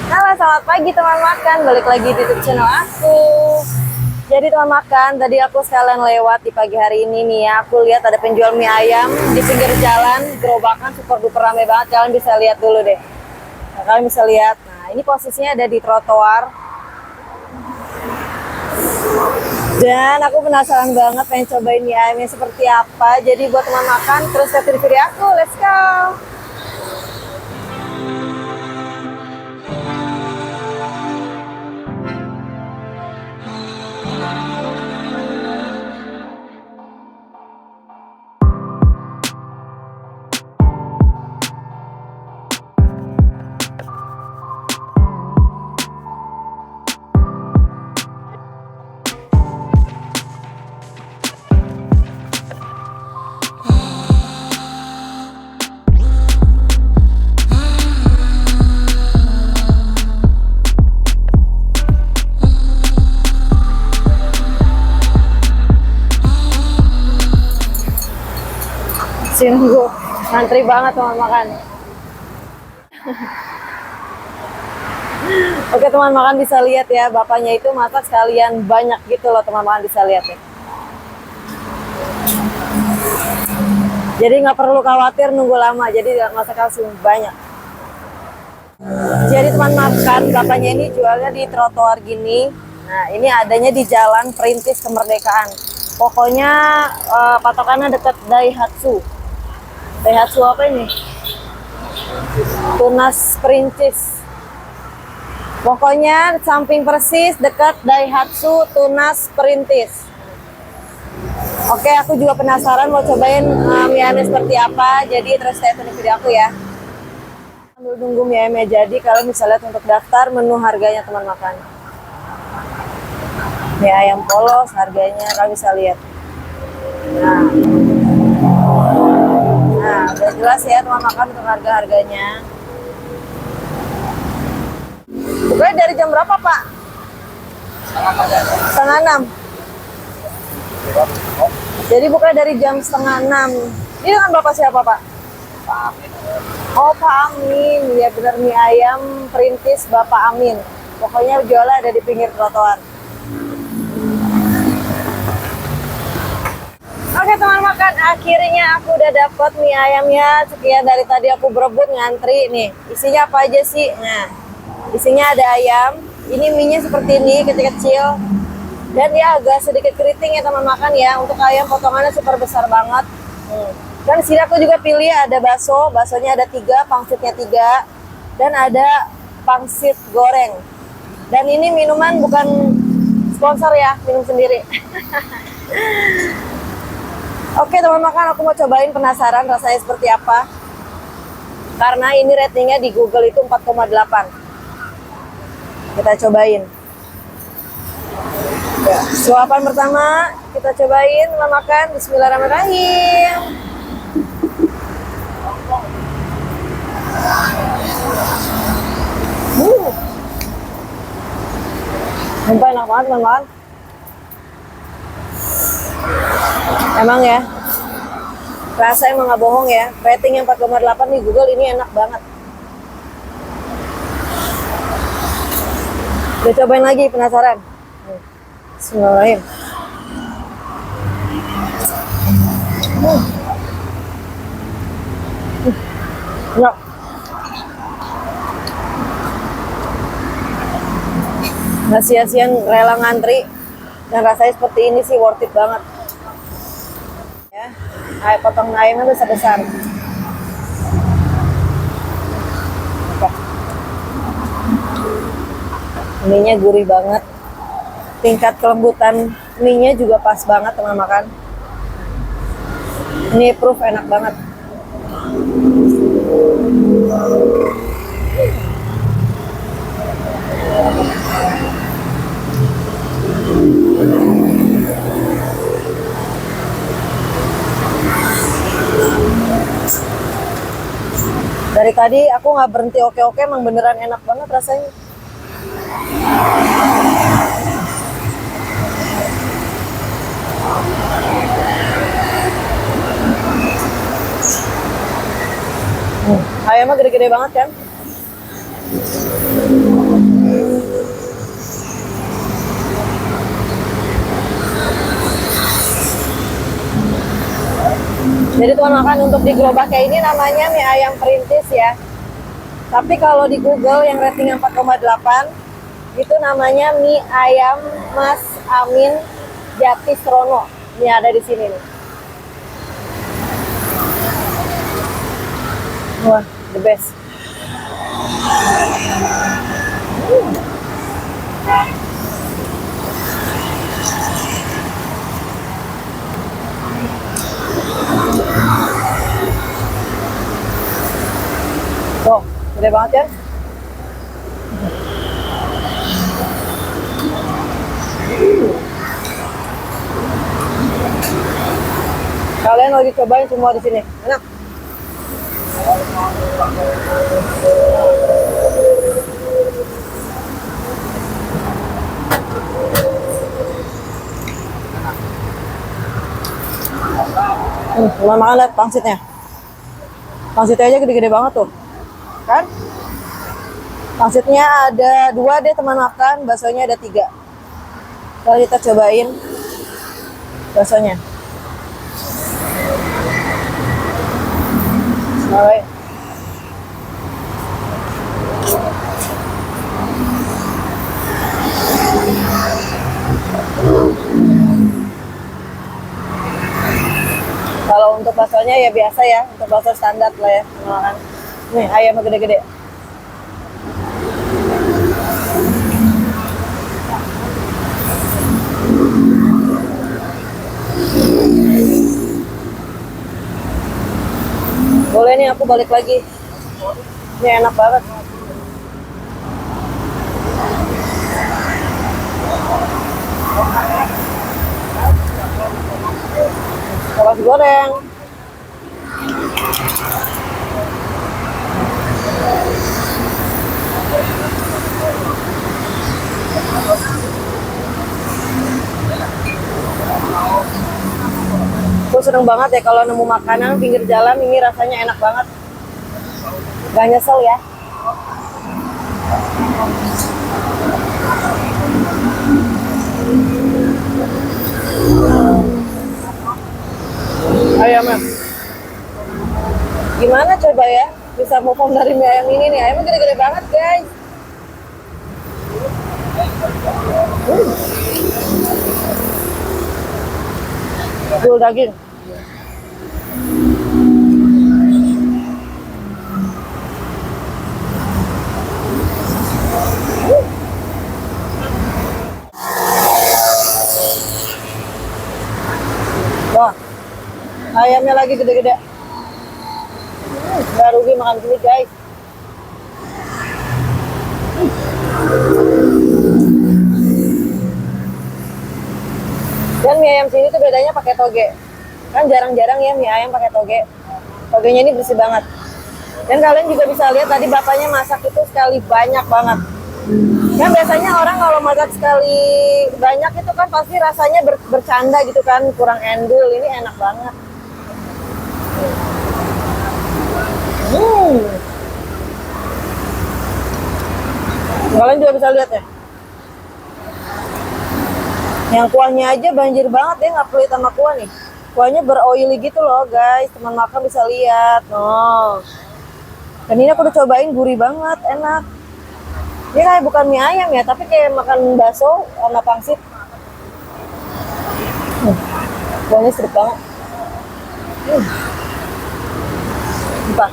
Halo, selamat pagi teman makan. Balik lagi di YouTube channel aku. Jadi teman makan, tadi aku sekalian lewat di pagi hari ini nih ya. Aku lihat ada penjual mie ayam di pinggir jalan, gerobakan super duper rame banget. Kalian bisa lihat dulu deh. Nah, kalian bisa lihat. Nah, ini posisinya ada di trotoar. Dan aku penasaran banget pengen cobain mie ayamnya seperti apa. Jadi buat teman makan, terus lihat video aku. Let's go. Nunggu ngantri banget teman makan. Oke teman makan, bisa lihat ya, bapaknya itu masak sekalian banyak gitu loh teman makan, bisa lihat ya. Jadi nggak perlu khawatir nunggu lama, jadi nggak usah kasih banyak. Jadi teman makan, bapaknya ini jualnya di trotoar gini. Nah ini adanya di Jalan Perintis Kemerdekaan. Pokoknya patokannya dekat Daihatsu. Daihatsu apa ini? Tunas Perintis. Pokoknya samping persis dekat Daihatsu Tunas Perintis. Oke, aku juga penasaran mau cobain mie ayamnya seperti apa. Jadi terus stay tune di video aku ya. Sambil nunggu mie ayamnya jadi, kalian bisa lihat untuk daftar menu harganya teman makan. Mie ayam polos harganya kalian bisa lihat. Nah, udah jelas ya teman makan untuk harga-harganya. Bukanya dari jam berapa, Pak? Setengah 6. Jadi bukanya dari jam setengah 6. Ini dengan Bapak siapa, Pak? Pak Amin. Oh, Pak Amin. Ya benar, mie ayam Perintis Bapak Amin. Pokoknya jualnya ada di pinggir trotoar. Oke teman makan, akhirnya aku udah dapet mie ayamnya. Sekian dari tadi aku berebut ngantri nih. Isinya apa aja sih? Nah, isinya ada ayam. Ini mie-nya seperti ini, kecil-kecil. Dan dia agak sedikit keriting ya teman makan ya. Untuk ayam potongannya super besar banget. Dan di sini aku juga pilih ada bakso. Baksonya ada 3, pangsitnya 3. Dan ada pangsit goreng. Dan ini minuman bukan sponsor ya, minum sendiri. Oke teman makan, aku mau cobain, penasaran rasanya seperti apa. Karena ini ratingnya di Google itu 4,8. Kita cobain. Ya, suapan pertama kita cobain, teman makan. Bismillahirrahmanirrahim. Sumpah enak banget teman makan. Emang ya, rasa emang nggak bohong ya. Rating yang 4,8 di Google ini enak banget. Udah cobain lagi, penasaran. Bismillahirrahmanirrahim. Enak. Nggak sia-sia rela ngantri. Dan rasanya seperti ini sih worth it banget. Ayam potong ayamnya besar-besar. Mie-nya gurih banget. Tingkat kelembutan mie-nya juga pas banget teman makan. Ini proof enak banget. Dari tadi aku nggak berhenti oke-oke, emang beneran enak banget rasanya. Ayamnya gede-gede banget kan. Jadi teman makan, untuk di gerobaknya ini namanya mie ayam perintis ya. Tapi kalau di Google yang ratingnya 4,8 itu namanya mie ayam Mas Amin Jatisrono. Ini ada di sini nih. Wah, the best. Oh, gede banget ya. Kalian lagi cobain semua di sini. Enak. Makan lihat pangsitnya. Pangsitnya aja gede-gede banget tuh. Kan? Pangsitnya ada 2 deh teman makan, baksonya ada 3. Kalau kita cobain baksonya. Alright. Kalau untuk baksonya ya biasa ya, untuk bakso standar lah ya, makan. Nih ayamnya gede-gede. Boleh nih aku balik lagi. Ini enak banget. Nasi goreng. Aku seneng banget ya kalau nemu makanan pinggir jalan ini, rasanya enak banget. Gak nyesel ya. Ayamnya gimana coba ya bisa move on dari mie ayam ini nih. Ayamnya gede-gede banget guys. Full daging. Wah, ayamnya lagi gede-gede. Gak rugi makan sini guys. Dan mie ayam sini tuh bedanya pakai toge. Kan jarang-jarang ya mie ayam pakai toge. Togenya ini bersih banget. Dan kalian juga bisa lihat tadi bapaknya masak itu sekali banyak banget. Kan biasanya orang kalau masak sekali banyak itu kan pasti rasanya bercanda gitu kan, kurang endul. Ini enak banget. Kalian juga bisa lihat ya. Yang kuahnya aja banjir banget ya, nggak pelit sama kuah nih. Kuahnya beroily gitu loh guys, teman makan bisa lihat. Oh. Dan ini aku udah cobain, gurih banget, enak. Ini kayak bukan mie ayam ya, tapi kayak makan bakso sama pangsit. Kuahnya sedap banget. Entah.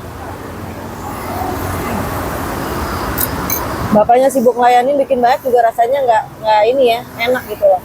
Bapaknya sibuk ngelayanin, bikin banyak juga rasanya nggak ini ya, enak gitu loh.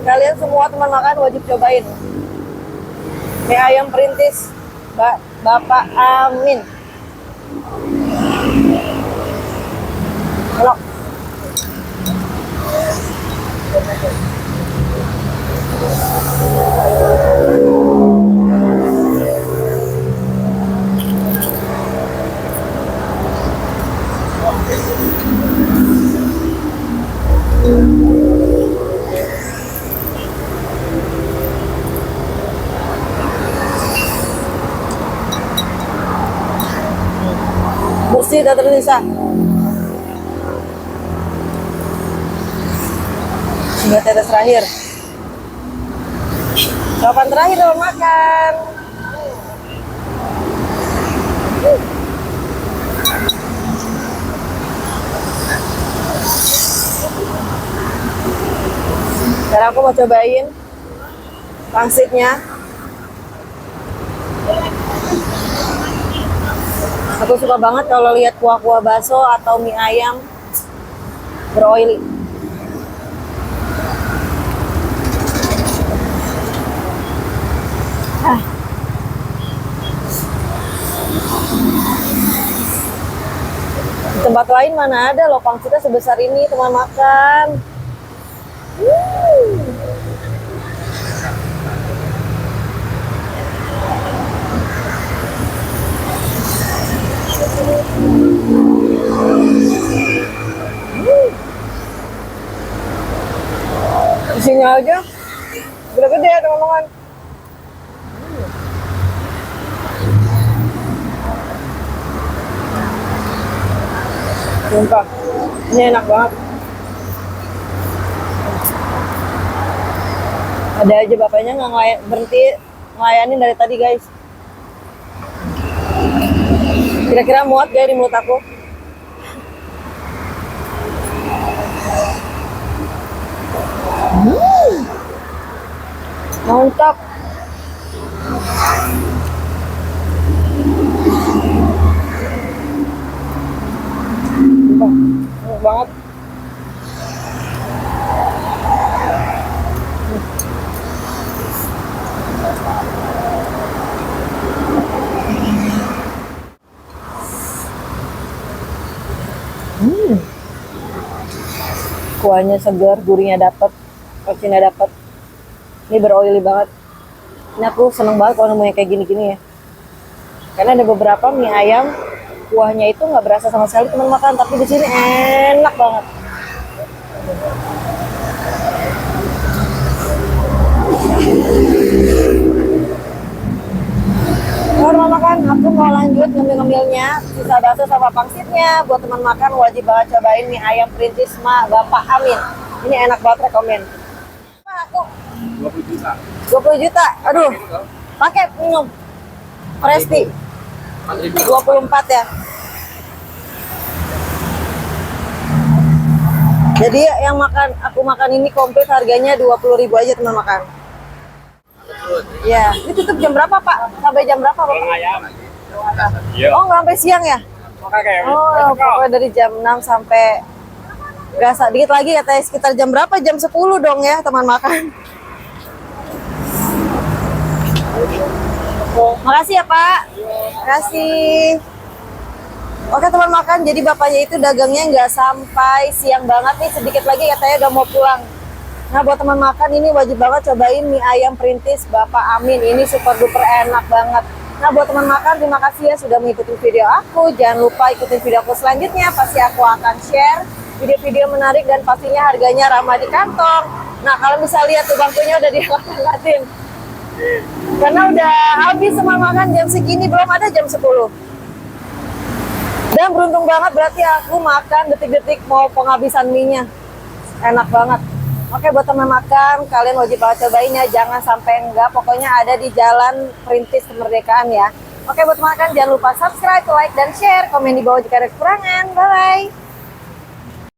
Kalian semua teman makan wajib cobain mie ayam perintis Bapak Amin. Enak. Bersih tak tersisa. Sudah tetes terakhir. Kapan terakhir lo makan? Sekarang aku mau cobain pangsitnya. Aku suka banget kalau lihat kuah-kuah bakso atau mie ayam beroili. Di tempat lain mana ada loh pangsitnya sebesar ini teman makan. Isinya aja gede-gede ya teman-teman. Sumpah, ini enak banget. Ada aja bapaknya nggak berhenti ngelayanin dari tadi guys. Kira-kira muat gak di mulut aku? Mantap. Enak banget. Kuahnya segar, gurihnya dapet, asinnya dapet. Ini beroili banget. Ini aku seneng banget kalau nemunya kayak gini-gini ya. Karena ada beberapa mie ayam kuahnya itu nggak berasa sama sekali teman makan, tapi di sini enak banget. Teman makan, aku mau lanjut ngemil-ngemilnya, sisa bakso sama pangsitnya. Buat teman makan wajib banget cobain mie ayam perintis Bapak Amin. Ini enak banget, rekomen. Aku 20 juta. 20 juta. Aduh. Pakai minum. Presti. 24 ya. Jadi yang aku makan ini komplit harganya 20.000 aja teman makan. Ya, ini tutup jam berapa Pak? Sampai jam berapa Pak? Oh, nggak sampai siang ya? Oh, pokoknya dari jam 6 sampai berasa dikit lagi katanya sekitar jam berapa? Jam 10 dong ya teman makan. Makasih ya Pak. Makasih. Oke teman makan, jadi bapaknya itu dagangnya nggak sampai siang banget nih, sedikit lagi katanya udah mau pulang. Nah buat teman makan ini wajib banget cobain mie ayam perintis Bapak Amin, ini super duper enak banget. Nah buat teman makan, terima kasih ya sudah mengikuti video aku. Jangan lupa ikutin video aku selanjutnya, pasti aku akan share video-video menarik dan pastinya harganya ramah di kantong. Nah kalian bisa lihat tuh bangkunya udah diangkat-angkatin. Karena udah habis teman makan jam segini, belum ada jam 10. Dan beruntung banget berarti aku makan detik-detik mau penghabisan mie-nya. Enak banget. Oke buat teman makan, kalian wajib banget cobain ya, jangan sampai enggak. Pokoknya ada di Jalan Perintis Kemerdekaan ya. Oke buat teman makan, jangan lupa subscribe, like, dan share. Komen di bawah jika ada kekurangan. Bye-bye.